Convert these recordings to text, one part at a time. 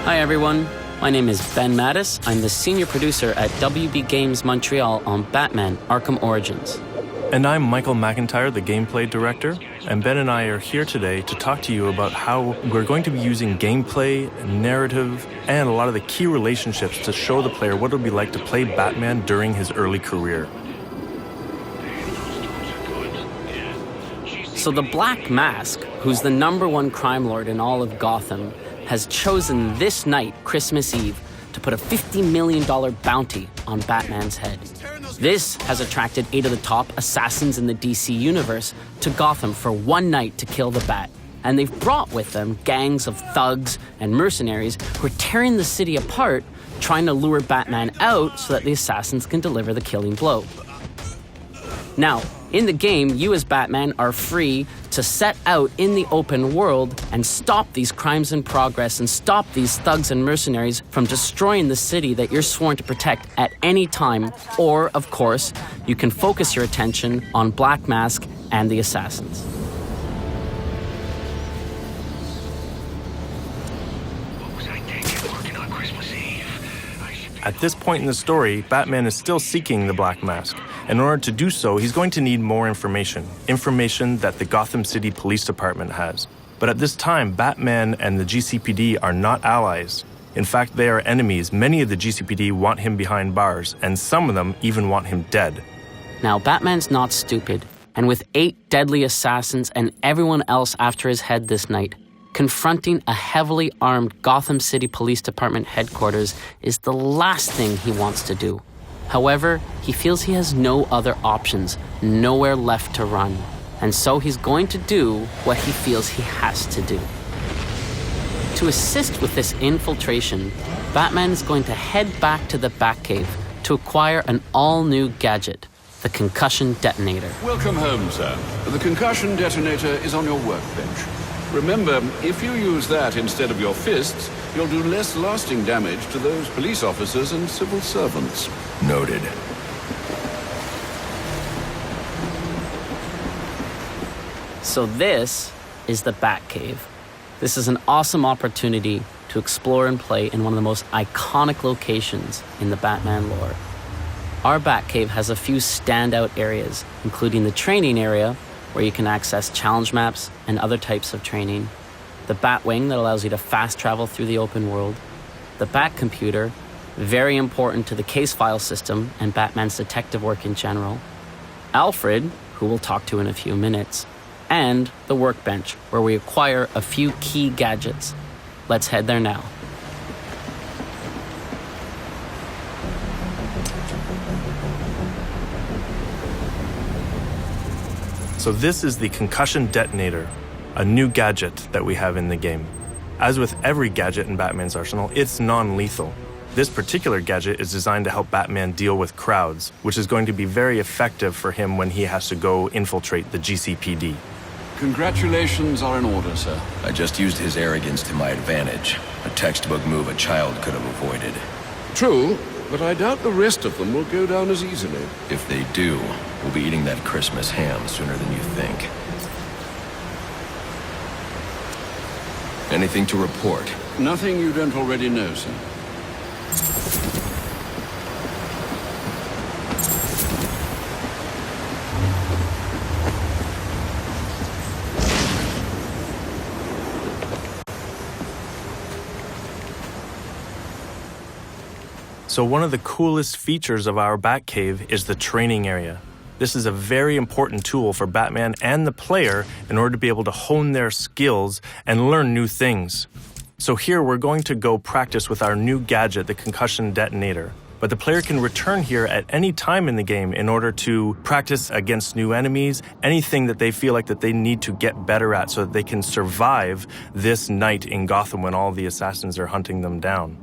Hi everyone, my name is Ben Mattis. I'm the senior producer at WB Montreal on Batman Arkham Origins. And I'm Michael McIntyre, the gameplay director, and Ben and I are here today to talk to you about how we're going to be using gameplay, narrative, and a lot of the key relationships to show the player what it'll be like to play Batman during his early career. So the Black Mask, who's the #1 crime lord in all of Gotham, has chosen this night, Christmas Eve, to put a $50 million bounty on Batman's head. This has attracted 8 of the top assassins in the DC universe to Gotham for one night to kill the Bat. And they've brought with them gangs of thugs and mercenaries who are tearing the city apart, trying to lure Batman out so that the assassins can deliver the killing blow. Now, in the game, you as Batman are free to set out in the open world and stop these crimes in progress and stop these thugs and mercenaries from destroying the city that you're sworn to protect at any time. Or, of course, you can focus your attention on Black Mask and the assassins. At this point in the story, Batman is still seeking the Black Mask. In order to do so, he's going to need more information that the Gotham City Police Department has. But at this time, Batman and the GCPD are not allies. In fact, they are enemies. Many of the GCPD want him behind bars, and some of them even want him dead. Now, Batman's not stupid, and with 8 deadly assassins and everyone else after his head this night, confronting a heavily armed Gotham City Police Department headquarters is the last thing he wants to do. However, he feels he has no other options, nowhere left to run. And so he's going to do what he feels he has to do. To assist with this infiltration, Batman is going to head back to the Batcave to acquire an all-new gadget, the concussion detonator. Welcome home, sir. The concussion detonator is on your workbench. Remember, if you use that instead of your fists, you'll do less lasting damage to those police officers and civil servants. Noted. So this is the Batcave. This is an awesome opportunity to explore and play in one of the most iconic locations in the Batman lore. Our Batcave has a few standout areas, including the training area, where you can access challenge maps and other types of training, the Batwing that allows you to fast travel through the open world, the Bat Computer, very important to the case file system and Batman's detective work in general, Alfred, who we'll talk to in a few minutes, and the Workbench, where we acquire a few key gadgets. Let's head there now. So this is the concussion detonator, a new gadget that we have in the game. As with every gadget in Batman's arsenal, it's non-lethal. This particular gadget is designed to help Batman deal with crowds, which is going to be very effective for him when he has to go infiltrate the GCPD. Congratulations are in order, sir. I just used his arrogance to my advantage. A textbook move a child could have avoided. True, but I doubt the rest of them will go down as easily. If they do, we'll be eating that Christmas ham sooner than you think. Anything to report? Nothing you don't already know, sir. So one of the coolest features of our Batcave is the training area. This is a very important tool for Batman and the player in order to be able to hone their skills and learn new things. So here we're going to go practice with our new gadget, the concussion detonator. But the player can return here at any time in the game in order to practice against new enemies, anything that they feel like that they need to get better at so that they can survive this night in Gotham when all the assassins are hunting them down.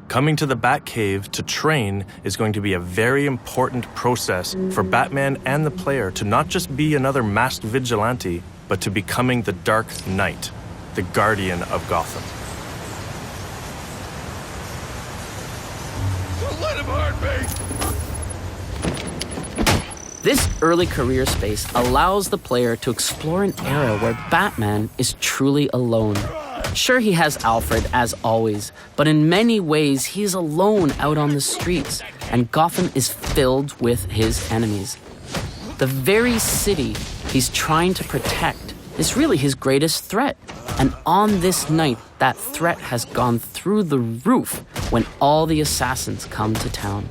Coming to the Batcave to train is going to be a very important process for Batman and the player to not just be another masked vigilante, but to becoming the Dark Knight, the Guardian of Gotham. Let him hurt me! This early career space allows the player to explore an era where Batman is truly alone. Sure, he has Alfred, as always, but in many ways, he's alone out on the streets, and Gotham is filled with his enemies. The very city he's trying to protect is really his greatest threat. And on this night, that threat has gone through the roof when all the assassins come to town.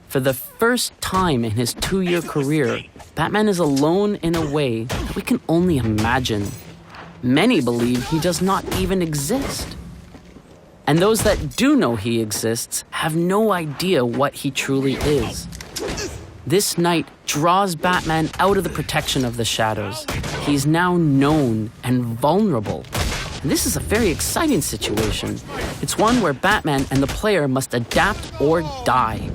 For the first time in his 2-year career, Batman is alone in a way that we can only imagine. Many believe he does not even exist. And those that do know he exists have no idea what he truly is. This night draws Batman out of the protection of the shadows. He's now known and vulnerable. And this is a very exciting situation. It's one where Batman and the player must adapt or die.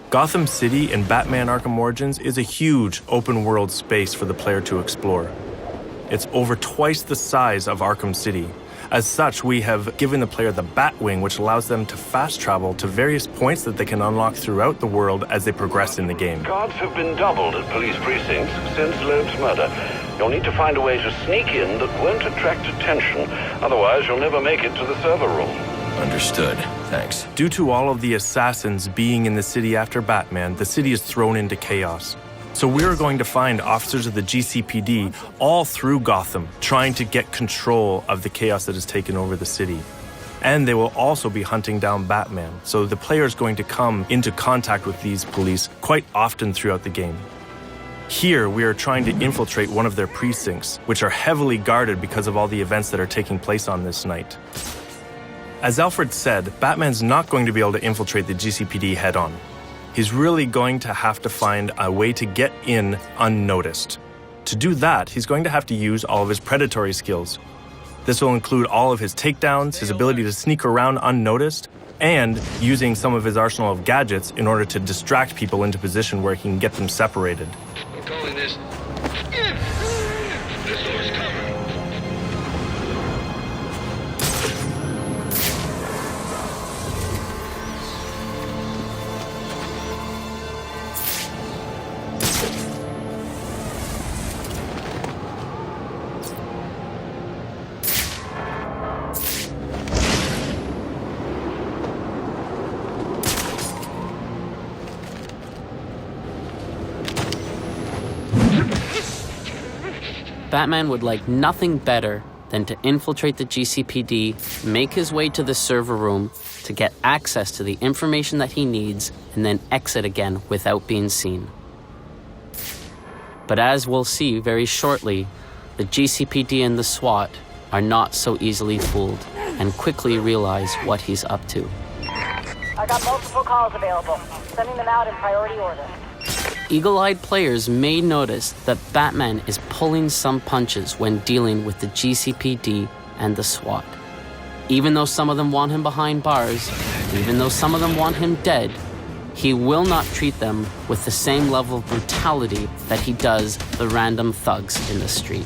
Gotham City in Batman Arkham Origins is a huge open-world space for the player to explore. It's over twice the size of Arkham City. As such, we have given the player the Batwing, which allows them to fast travel to various points that they can unlock throughout the world as they progress in the game. Guards have been doubled at police precincts since Loeb's murder. You'll need to find a way to sneak in that won't attract attention. Otherwise, you'll never make it to the server room. Understood. Thanks. Due to all of the assassins being in the city after Batman, the city is thrown into chaos. So we're going to find officers of the GCPD all through Gotham, trying to get control of the chaos that has taken over the city. And they will also be hunting down Batman, so the player is going to come into contact with these police quite often throughout the game. Here, we are trying to infiltrate one of their precincts, which are heavily guarded because of all the events that are taking place on this night. As Alfred said, Batman's not going to be able to infiltrate the GCPD head-on. He's really going to have to find a way to get in unnoticed. To do that, he's going to have to use all of his predatory skills. This will include all of his takedowns, his ability to sneak around unnoticed, and using some of his arsenal of gadgets in order to distract people into position where he can get them separated. I'm calling this. This door's covered. Batman would like nothing better than to infiltrate the GCPD, make his way to the server room to get access to the information that he needs, and then exit again without being seen. But as we'll see very shortly, the GCPD and the SWAT are not so easily fooled and quickly realize what he's up to. I got multiple calls available. Sending them out in priority order. Eagle-eyed players may notice that Batman is pulling some punches when dealing with the GCPD and the SWAT. Even though some of them want him behind bars, even though some of them want him dead, he will not treat them with the same level of brutality that he does the random thugs in the street.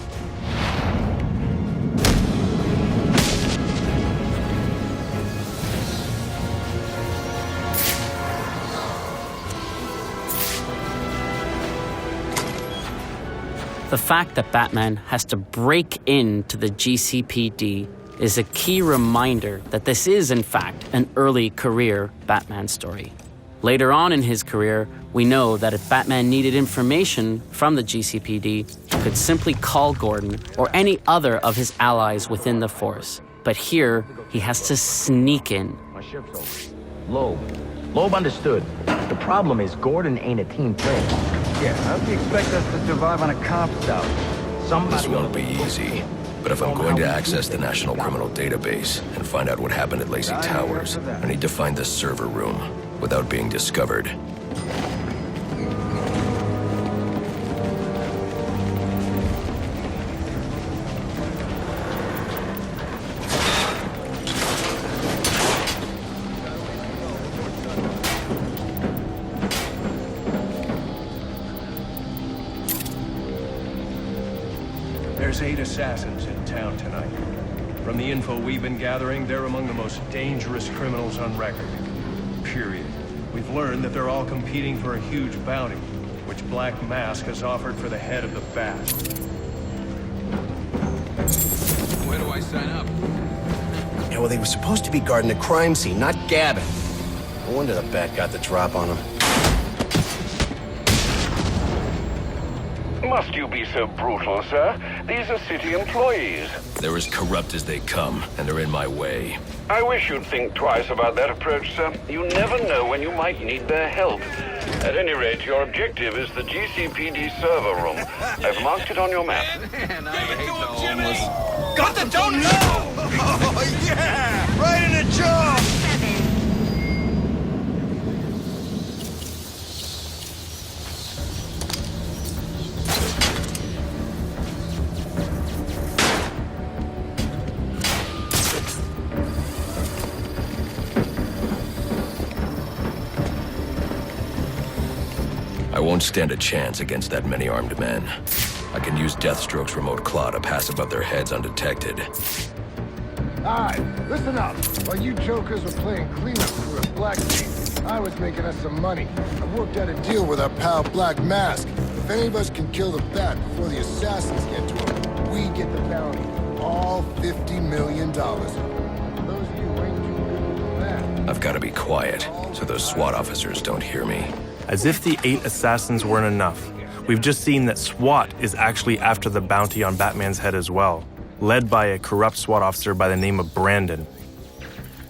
The fact that Batman has to break into the GCPD is a key reminder that this is, in fact, an early career Batman story. Later on in his career, we know that if Batman needed information from the GCPD, he could simply call Gordon or any other of his allies within the force. But here, he has to sneak in. Loeb understood. The problem is Gordon ain't a team player. Yeah, how do you expect us to survive on a comp's out? This won't be easy. But if I'm going to access the National Criminal Database and find out what happened at Lacey Towers, I need to find the server room without being discovered. There's 8 assassins in town tonight. From the info we've been gathering, they're among the most dangerous criminals on record. Period. We've learned that they're all competing for a huge bounty, which Black Mask has offered for the head of the Bat. Where do I sign up? Yeah, well, they were supposed to be guarding the crime scene, not gabbing. No wonder the Bat got the drop on them. Must you be so brutal, sir? These are city employees. They're as corrupt as they come, and they're in my way. I wish you'd think twice about that approach, sir. You never know when you might need their help. At any rate, your objective is the GCPD server room. I've marked it on your map. Man, I hate the homeless. Got the donut! Oh, yeah! Right in the jaw! I won't stand a chance against that many armed men. I can use Deathstroke's remote claw to pass above their heads undetected. Alright, listen up. While you jokers were playing cleanup crew at Blackgate, I was making us some money. I worked out a deal with our pal Black Mask. If any of us can kill the Bat before the assassins get to him, we get the bounty. All $50 million. Those of you who ain't too good with the Bat. I've got to be quiet, so those SWAT officers don't hear me. As if the 8 assassins weren't enough, we've just seen that SWAT is actually after the bounty on Batman's head as well, led by a corrupt SWAT officer by the name of Brandon.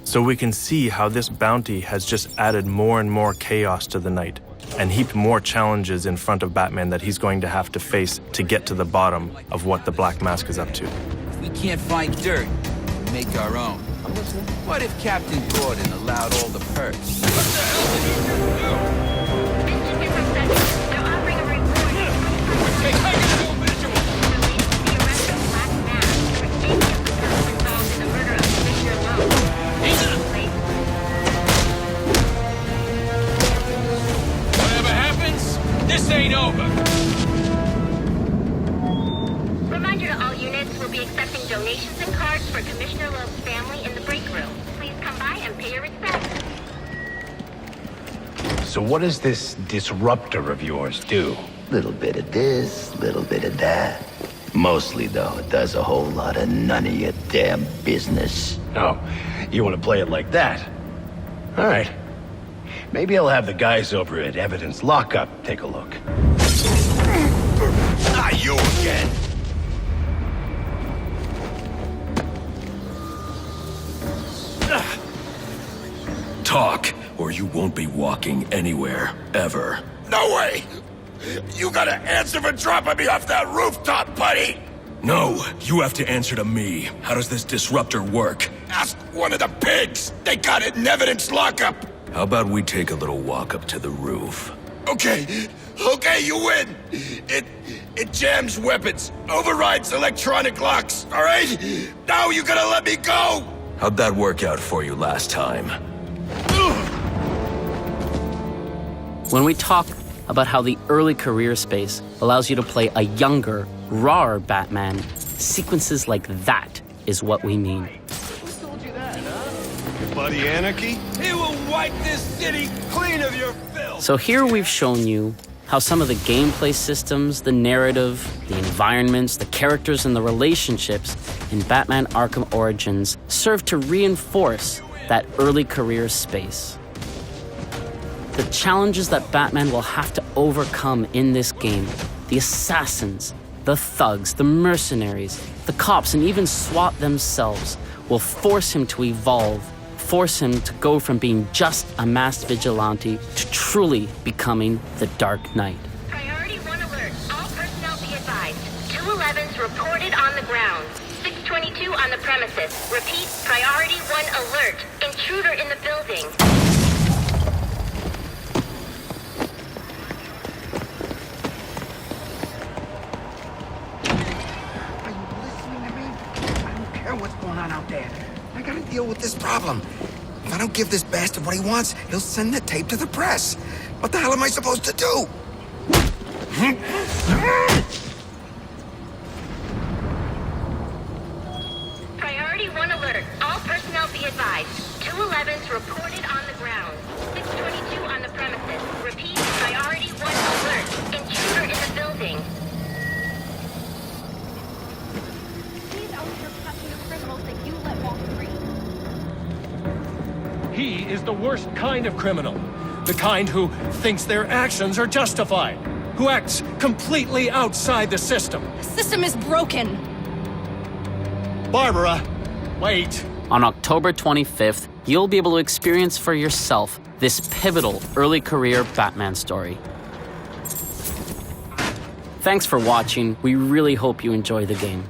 So we can see how this bounty has just added more and more chaos to the night, and heaped more challenges in front of Batman that he's going to have to face to get to the bottom of what the Black Mask is up to. If we can't find dirt, we make our own. What if Captain Gordon allowed all the perks? What the hell did you do? Whatever happens, this ain't over. Reminder to all units, we'll be accepting donations and cards for Commissioner Loeb's family in the break room. Please come by and pay your respects. So what does this disruptor of yours do? Little bit of this, little bit of that. Mostly, though, it does a whole lot of none of your damn business. Oh, you want to play it like that? All right. Maybe I'll have the guys over at Evidence Lockup take a look. Ah, you again! Talk, or you won't be walking anywhere, ever. No way! You gotta answer for dropping me off that rooftop, buddy! No, you have to answer to me. How does this disruptor work? Ask one of the pigs! They got it in Evidence Lockup! How about we take a little walk up to the roof? Okay, you win! It jams weapons, overrides electronic locks, alright? Now you gotta let me go! How'd that work out for you last time? When we talk about how the early career space allows you to play a younger, rawer Batman, sequences like that is what we mean. Who told you that, huh? Your buddy Anarchy? He will wipe this city clean of your filth! So here we've shown you how some of the gameplay systems, the narrative, the environments, the characters, and the relationships in Batman Arkham Origins serve to reinforce that early career space. The challenges that Batman will have to overcome in this game, the assassins, the thugs, the mercenaries, the cops, and even SWAT themselves will force him to evolve force him to go from being just a masked vigilante to truly becoming the Dark Knight. Priority 1 alert. All personnel be advised. 211's reported on the ground. 622 on the premises. Repeat, priority 1 alert. Intruder in the building. Are you listening to me? I don't care what's going on out there. I gotta deal with this problem. If I don't give this bastard what he wants, he'll send the tape to the press. What the hell am I supposed to do? Priority 1 alert. All personnel be advised. 211's reported on the ground. 622 on the premises. Repeat, priority 1 alert. Intruder in the building. He's out here catching the criminals that you let walk free. He is the worst kind of criminal. The kind who thinks their actions are justified. Who acts completely outside the system. The system is broken. Barbara, wait. On October 25th, you'll be able to experience for yourself this pivotal early career Batman story. Thanks for watching. We really hope you enjoy the game.